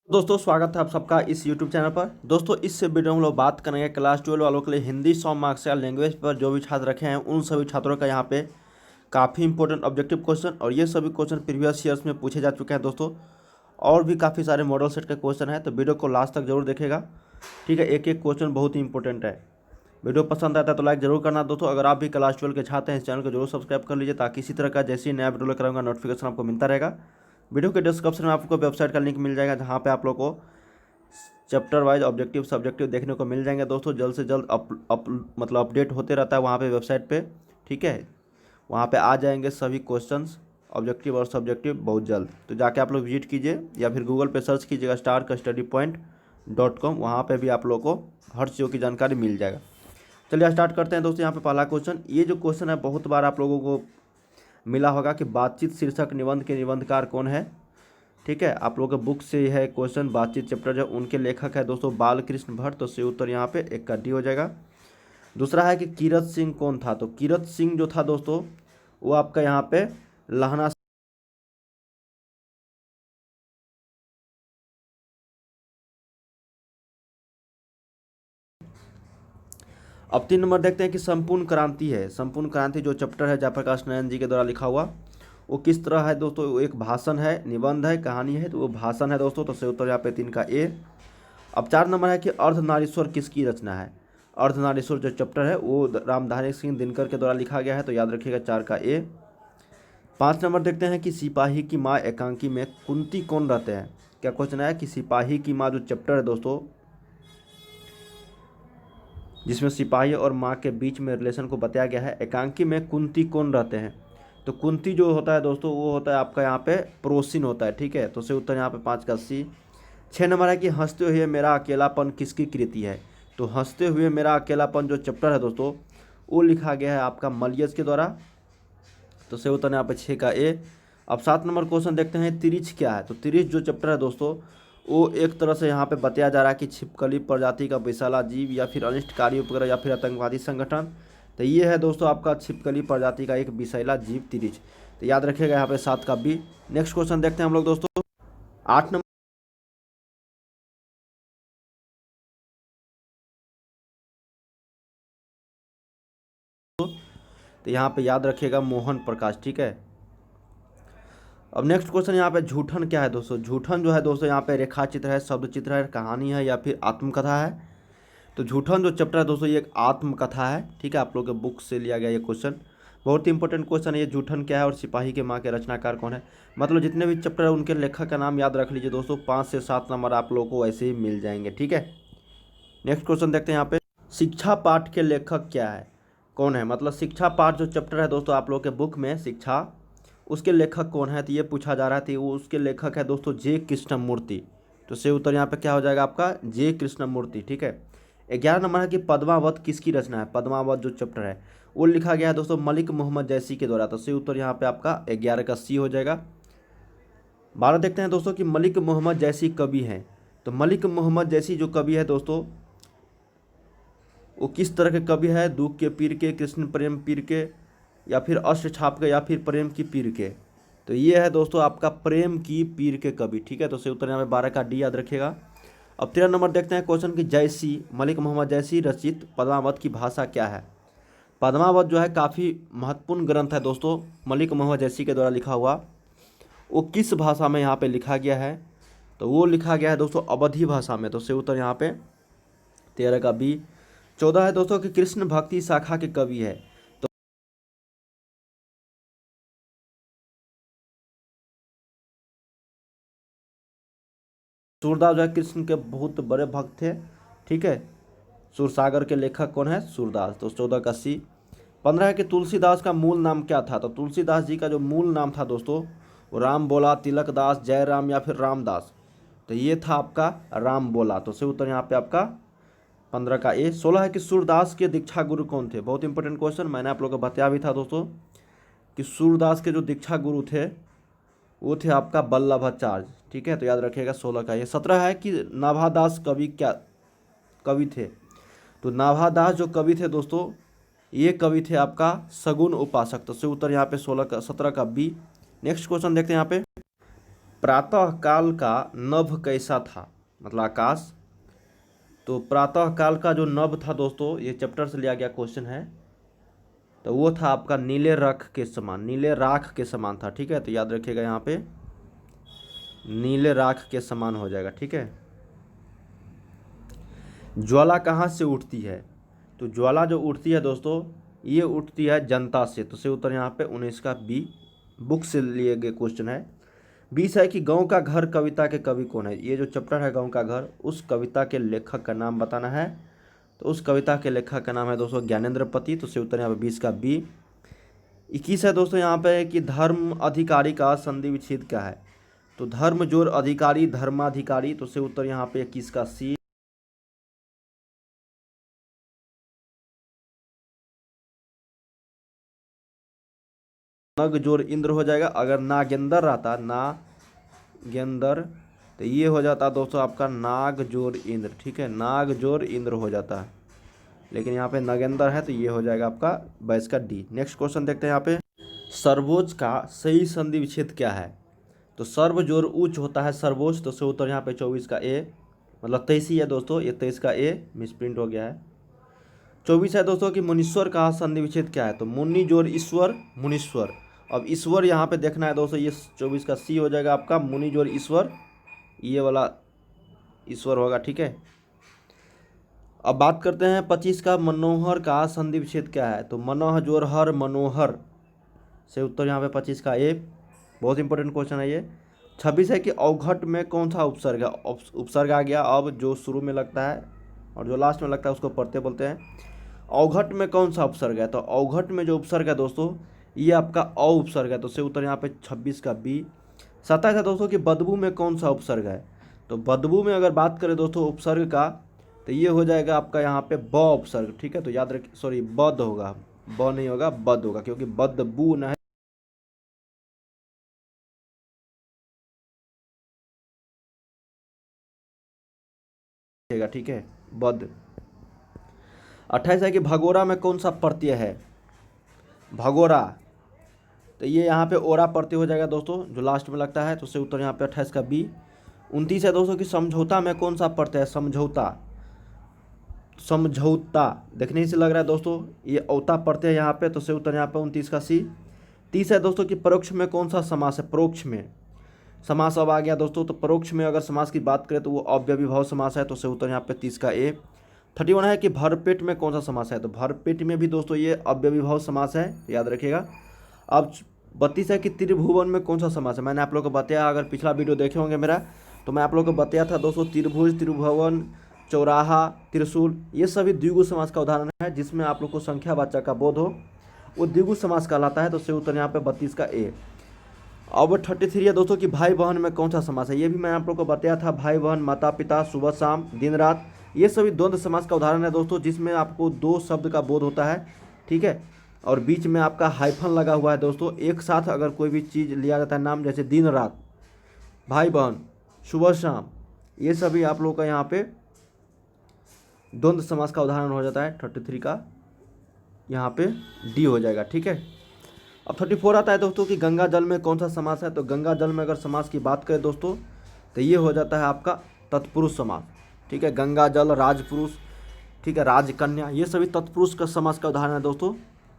दोस्तों स्वागत है आप सबका इस YouTube चैनल पर। दोस्तों इस वीडियो में हम लोग बात करेंगे क्लास 12 वालों के लिए हिंदी 100 मार्क्स या लैंग्वेज पर जो भी छात्र रखे हैं उन सभी छात्रों का यहाँ पे काफ़ी इंपॉर्टेंट ऑब्जेक्टिव क्वेश्चन और ये सभी क्वेश्चन प्रीवियस ईयर्स में पूछे जा चुके हैं दोस्तों। और भी काफ़ी सारे मॉडल सेट के क्वेश्चन हैं, तो वीडियो को लास्ट तक जरूर देखेगा। ठीक है, एक एक क्वेश्चन बहुत ही इंपॉर्टेंट है। वीडियो पसंद आता है तो लाइक जरूर करना दोस्तों। अगर आप भी क्लास 12 के छात्र हैं इस चैनल को जरूर सब्सक्राइब कर लीजिए ताकि इसी तरह का जैसे ही नया वीडियो लेकर आऊँगा नोटिफिकेशन आपको मिलता रहेगा। वीडियो के डिस्क्रिप्शन में आपको वेबसाइट का लिंक मिल जाएगा जहाँ पे आप लोग को चैप्टर वाइज ऑब्जेक्टिव सब्जेक्टिव देखने को मिल जाएंगे दोस्तों। जल्द से जल्द मतलब अपडेट होते रहता है वहाँ पे वेबसाइट पे। ठीक है, वहाँ पे आ जाएंगे सभी क्वेश्चंस ऑब्जेक्टिव और सब्जेक्टिव बहुत जल्द। तो जाके आप लोग विजिट कीजिए या फिर गूगल पे सर्च कीजिएगा starkastudypoint.com, वहाँ पे भी आप लोग को हर चीज़ों की जानकारी मिल जाएगा। चलिए स्टार्ट करते हैं दोस्तों। यहाँ पे पहला क्वेश्चन, ये जो क्वेश्चन है बहुत बार आप लोगों को मिला होगा कि बातचीत शीर्षक निबंध के निबंधकार कौन है। ठीक है, आप लोगों के बुक से है क्वेश्चन, बातचीत चैप्टर जो उनके लेखक है दोस्तों बालकृष्ण भट्ट, तो सही उत्तर यहाँ पे एक का डी हो जाएगा। दूसरा है कि कीरत सिंह कौन था, तो कीरत सिंह जो था दोस्तों वो आपका यहाँ पे लहना। अब 3 नंबर देखते हैं कि संपूर्ण क्रांति है। संपूर्ण क्रांति जो चैप्टर है जयप्रकाश नारायण जी के द्वारा लिखा हुआ, वो किस तरह है दोस्तों। वो एक भाषण है, निबंध है, कहानी है, तो वो भाषण है दोस्तों, तो सही उत्तर यहाँ पे 3 का ए। अब 4 नंबर है कि अर्धनारीश्वर किसकी रचना है। अर्धनारीश्वर जो चैप्टर है वो रामधारी सिंह दिनकर के द्वारा लिखा गया है, तो याद रखिएगा 4 का ए। 5 नंबर देखते हैं कि सिपाही की माँ एकांकी में कुंती कौन रहते हैं। क्या क्वेश्चन है कि सिपाही की माँ जो चैप्टर है दोस्तों जिसमें सिपाही और माँ के बीच में रिलेशन को बताया गया है, एकांकी में कुंती कौन रहते हैं। तो कुंती जो होता है दोस्तों वो होता है आपका यहाँ पे प्रोसिन होता है। ठीक है, तो सही उत्तर यहाँ पे 5 का सी। 6 नंबर है कि हंसते हुए मेरा अकेलापन किसकी कृति है। तो हंसते हुए मेरा अकेलापन जो चैप्टर है दोस्तों वो लिखा गया है आपका मलियस के द्वारा, तो सही उत्तर यहाँ पे 6 का ए। अब 7 नंबर क्वेश्चन देखते हैं तिरिच क्या है। तो तिरिच जो चैप्टर है दोस्तों वो एक तरह से यहाँ पे बताया जा रहा है कि छिपकली प्रजाति का विशाला जीव या फिर अनिष्टकारी उपग्रह या फिर आतंकवादी संगठन। तो ये है दोस्तों आपका छिपकली प्रजाति का एक विशाला जीव तिरिच, तो याद रखिएगा यहाँ पे 7 का बी। नेक्स्ट क्वेश्चन देखते हैं हम लोग दोस्तों। 8 नंबर तो यहाँ पे याद रखिएगा मोहन प्रकाश। ठीक है, अब नेक्स्ट क्वेश्चन यहाँ पे झूठन क्या है दोस्तों। झूठन जो है दोस्तों यहाँ पे रेखा चित्र है, शब्द चित्र है, कहानी है या फिर आत्मकथा है। तो झूठन जो चैप्टर है दोस्तों ये एक आत्मकथा है। ठीक है, आप लोग के बुक से लिया गया ये क्वेश्चन, बहुत ही इंपॉर्टेंट क्वेश्चन है ये। झूठन क्या है और सिपाही के माँ के रचनाकार कौन है, मतलब जितने भी चैप्टर है उनके लेखक का नाम याद रख लीजिए दोस्तों। 5 से 7 नंबर आप लोगों को ऐसे ही मिल जाएंगे। ठीक है, नेक्स्ट क्वेश्चन देखते हैं यहाँ पे, शिक्षा पाठ के लेखक क्या है, कौन है। मतलब शिक्षा पाठ जो चैप्टर है दोस्तों आप लोग के बुक में शिक्षा, उसके लेखक कौन है, तो ये पूछा जा रहा है। तो वो उसके लेखक है दोस्तों जे कृष्णमूर्ति, तो सही उत्तर यहाँ पे क्या हो जाएगा आपका जे कृष्णमूर्ति। ठीक है, 11 नंबर है कि पद्मावत किसकी रचना है। पद्मावत जो चैप्टर है वो लिखा गया है दोस्तों मलिक मोहम्मद जैसी के द्वारा, तो सही उत्तर यहाँ पे आपका 11 का सी हो जाएगा। 12 देखते हैं दोस्तों कि मलिक मोहम्मद जैसी कवि हैं। तो मलिक मोहम्मद जैसी जो कवि है दोस्तों वो किस तरह के कवि है, दुख के पीर के, कृष्ण प्रेम पीर के, या फिर अष्ट छाप के, या फिर प्रेम की पीर के। तो ये है दोस्तों आपका प्रेम की पीर के कवि। ठीक है, तो सही उत्तर यहाँ पे 12 का डी याद रखिएगा। अब 13 नंबर देखते हैं क्वेश्चन की, जैसी मलिक मोहम्मद जैसी रचित पद्मावत की भाषा क्या है। पद्मावत जो है काफ़ी महत्वपूर्ण ग्रंथ है दोस्तों मलिक मोहम्मद जैसी के द्वारा लिखा हुआ, वो किस भाषा में यहाँ पे लिखा गया है। तो वो लिखा गया है दोस्तों अवधी भाषा में, तो सही उत्तर यहाँ पे 13 का बी। 14 है दोस्तों कि कृष्ण भक्ति शाखा के कवि है। तो सूरदास जो है कृष्ण के बहुत बड़े भक्त थे। ठीक है, सूरसागर के लेखक कौन है, सूरदास, तो 14 का सी। 15 है कि तुलसीदास का मूल नाम क्या था। तो तुलसीदास जी का जो मूल नाम था दोस्तों वो राम बोला, तिलक दास, जयराम या फिर रामदास। तो ये था आपका राम बोला, तो सही उत्तर यहाँ पे आपका 15 का ए। 16 है कि सूरदास के दीक्षा गुरु कौन थे। बहुत इंपॉर्टेंट क्वेश्चन, मैंने आप लोगों को बताया भी था दोस्तों कि सूरदास के जो दीक्षा गुरु थे वो थे आपका वल्लभाचार्य। ठीक है, तो याद रखिएगा 16 का ये। 17 है कि नाभादास कवि क्या कवि थे। तो नाभादास जो कवि थे दोस्तों ये कवि थे आपका सगुन उपासक, तो सही उत्तर यहाँ पे 16 का 17 का बी। नेक्स्ट क्वेश्चन देखते हैं यहाँ पे, प्रातः काल का नभ कैसा था, मतलब आकाश। तो प्रातः काल का जो नभ था दोस्तों, ये चैप्टर से लिया गया क्वेश्चन है, तो वो था आपका नीले राख के समान, नीले राख के समान था। ठीक है, तो याद रखिएगा यहाँ पे नीले राख के समान हो जाएगा। ठीक है। ज्वाला कहाँ से उठती है, तो ज्वाला जो उठती है दोस्तों, ये उठती है जनता से। तो से उत्तर यहाँ पे 19 का बी, बुक से लिए गए क्वेश्चन है। 20 है कि गांव का घर कविता के कवि कौन है। ये जो चैप्टर है गांव का घर, उस कविता के लेखक का नाम बताना है। तो उस कविता के लेखक का नाम है दोस्तों ज्ञानेंद्र पति। तो से उत्तर यहाँ पे 20 का बी। 21 है दोस्तों यहाँ पे कि धर्म अधिकारी का संधि विच्छेद क्या है। तो धर्म जोर अधिकारी धर्माधिकारी। तो से उत्तर यहाँ पे 21 का सी। नग जोर इंद्र हो जाएगा। अगर नागेंद्र रहता, नागेंद्र, तो ये हो जाता दोस्तों आपका नाग जोर इंद्र। ठीक है, नाग जोर इंद्र हो जाता है, लेकिन यहाँ पे नगेंद्र है तो ये हो जाएगा आपका 22 का डी। नेक्स्ट क्वेश्चन देखते हैं यहाँ पे, सर्वोच्च का सही संधि विच्छेद क्या है। तो सर्व जोर उच्च होता है सर्वोच्च। तो से उत्तर यहाँ पे 24 का ए, मतलब 23 ही है दोस्तों, ये 23 का ए मिसप्रिंट हो गया है। 24 है दोस्तों कि मुनीश्वर का संधि विच्छेद क्या है। तो मुनि जोर ईश्वर मुनीश्वर। अब ईश्वर यहाँ पे देखना है दोस्तों, ये 24 का सी हो जाएगा आपका, मुनि जोर ईश्वर, ये वाला ईश्वर होगा। ठीक है। अब बात करते हैं 25 का, मनोहर का संधि विच्छेद क्या है। तो मनोह जोर हर मनोहर। से उत्तर यहाँ पे 25 का ए, बहुत इंपॉर्टेंट क्वेश्चन है ये। 26 है कि अवघट में कौन सा उपसर्ग है। उपसर्ग आ गया, अब जो शुरू में लगता है और जो लास्ट में लगता है उसको पढ़ते बोलते हैं। अवघट में कौन सा उपसर्ग है। तो अवघट में जो उपसर्ग है दोस्तों, ये आपका अ उपसर्ग है। तो से उत्तर यहाँ पे 26 का बी। 27 है दोस्तों कि बदबू में कौन सा उपसर्ग है। तो बदबू में अगर बात करें दोस्तों उपसर्ग का, तो ये हो जाएगा आपका यहाँ पे ब उपसर्ग। ठीक है, तो याद रखिए, सॉरी बद होगा, ब नहीं होगा बद होगा, क्योंकि बदबू न है। ठीक है, बद। 28 है कि भगोरा में कौन सा प्रत्यय है। भगोरा, तो ये यहाँ पे ओरा प्रत्यय हो जाएगा दोस्तों, जो लास्ट में लगता है। तो उससे उत्तर यहाँ पे 28 का बी। 29 है दोस्तों कि समझौता में कौन सा प्रत्यय है। समझौता, समझौता देखने से लग रहा है दोस्तों ये औता प्रत्यय है यहाँ पे। तो से उत्तर यहाँ पे 29 का सी। 30 है दोस्तों कि परोक्ष में कौन सा समास है। परोक्ष में समास अब आ गया दोस्तों। तो परोक्ष में अगर समास की बात करें तो वो अव्ययीभाव समास है। तो से उत्तर यहाँ पे 30 का ए। 31 है कि भरपेट में कौन सा समास है। तो भरपेट में भी दोस्तों ये अव्ययीभाव समास है, याद रखिएगा। अब 32 है कि त्रिभुवन में कौन सा समास है। मैंने आप लोगों को बताया, अगर पिछला वीडियो देखे होंगे मेरा, तो मैं आप लोगों को बताया था दोस्तों, त्रिभुज, त्रिभुवन, चौराहा, त्रिशूल, ये सभी द्विगु समास का उदाहरण है। जिसमें आप लोग को संख्यावाचक का बोध हो, वो द्विगु समास कहलाता है। तो से उत्तर यहाँ पे 32 का ए। अब 33 है दोस्तों कि भाई बहन में कौन सा समास है। ये भी मैं आप लोग को बताया था, भाई बहन, माता पिता, सुबह शाम, दिन रात, ये सभी द्वंद्व समास का उदाहरण है दोस्तों, जिसमें आपको दो शब्द का बोध होता है। ठीक है, और बीच में आपका हाइफन लगा हुआ है दोस्तों। एक साथ अगर कोई भी चीज़ लिया जाता है नाम, जैसे दिन रात, भाई बहन, सुबह शाम, ये सभी आप लोग का यहाँ पे द्वंद्व समास का उदाहरण हो जाता है। 33 का यहाँ पे डी हो जाएगा। ठीक है। अब 34 आता है दोस्तों कि गंगा जल में कौन सा समास है। तो गंगा जल में अगर समास की बात करें दोस्तों, तो ये हो जाता है आपका तत्पुरुष समास। ठीक है, गंगा जल, राजपुरुष, ठीक है, राजकन्या, ये सभी तत्पुरुष का समास का उदाहरण है दोस्तों।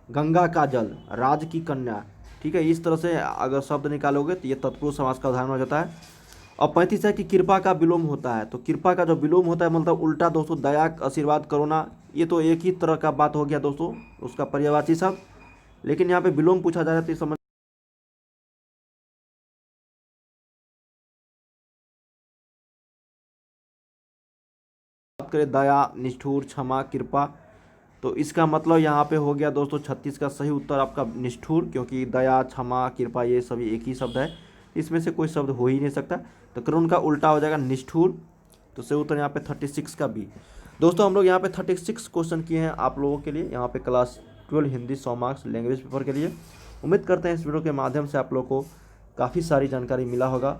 गंगा का जल, राज की कन्या, ठीक है, इस तरह से अगर शब्द निकालोगे तो ये तत्पुरुष समास का उदाहरण हो जाता है। और 35 है कि कृपा का विलोम होता है। तो कृपा का जो विलोम होता है मतलब उल्टा दोस्तों, दया, आशीर्वाद, करुणा, ये तो एक ही तरह का बात हो गया दोस्तों, उसका पर्यायवाची शब्द। लेकिन यहाँ पे विलोम पूछा जा रहा है तो समझ बात करें दया, निष्ठुर, क्षमा, कृपा, तो इसका मतलब यहाँ पे हो गया दोस्तों 36 का सही उत्तर आपका निष्ठुर, क्योंकि दया, क्षमा, कृपा ये सभी एक ही शब्द है, इसमें से कोई शब्द हो ही नहीं सकता। तो करुण का उल्टा हो जाएगा निष्ठुर। तो सही उत्तर यहाँ पे 36 का बी। दोस्तों हम लोग यहाँ पे 36 क्वेश्चन किए हैं आप लोगों के लिए, यहाँ पे class 12 Hindi 100 marks language paper के लिए। उम्मीद करते हैं इस वीडियो के माध्यम से आप लोग को काफ़ी सारी जानकारी मिला होगा,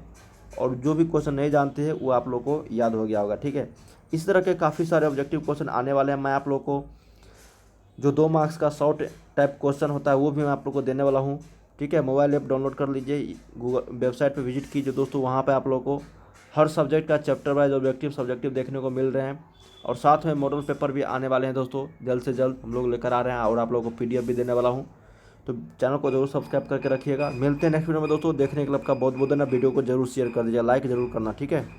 और जो भी क्वेश्चन नहीं जानते हैं वो आप लोग को याद हो गया होगा। ठीक है, इस तरह के काफ़ी सारे ऑब्जेक्टिव क्वेश्चन आने वाले हैं। मैं आप लोग को जो 2 मार्क्स का शॉर्ट टाइप क्वेश्चन होता है वो भी मैं आप लोग को देने वाला हूँ। ठीक है, मोबाइल ऐप डाउनलोड कर लीजिए, गूगल वेबसाइट पे विजिट कीजिए दोस्तों। वहाँ पे आप लोगों को हर सब्जेक्ट का चैप्टर वाइज ऑब्जेक्टिव सब्जेक्टिव देखने को मिल रहे हैं और साथ में मॉडल पेपर भी आने वाले हैं दोस्तों। जल्द से जल्द हम लोग लेकर आ रहे हैं और आप लोगों को PDF भी देने वाला हूँ। तो चैनल को जरूर सब्सक्राइब करके रखिएगा। मिलते हैं नेक्स्ट वीडियो में दोस्तों। देखने के लिए आपका बहुत बहुत धन्यवाद। वीडियो को जरूर शेयर कर दीजिए, लाइक जरूर करना, ठीक है।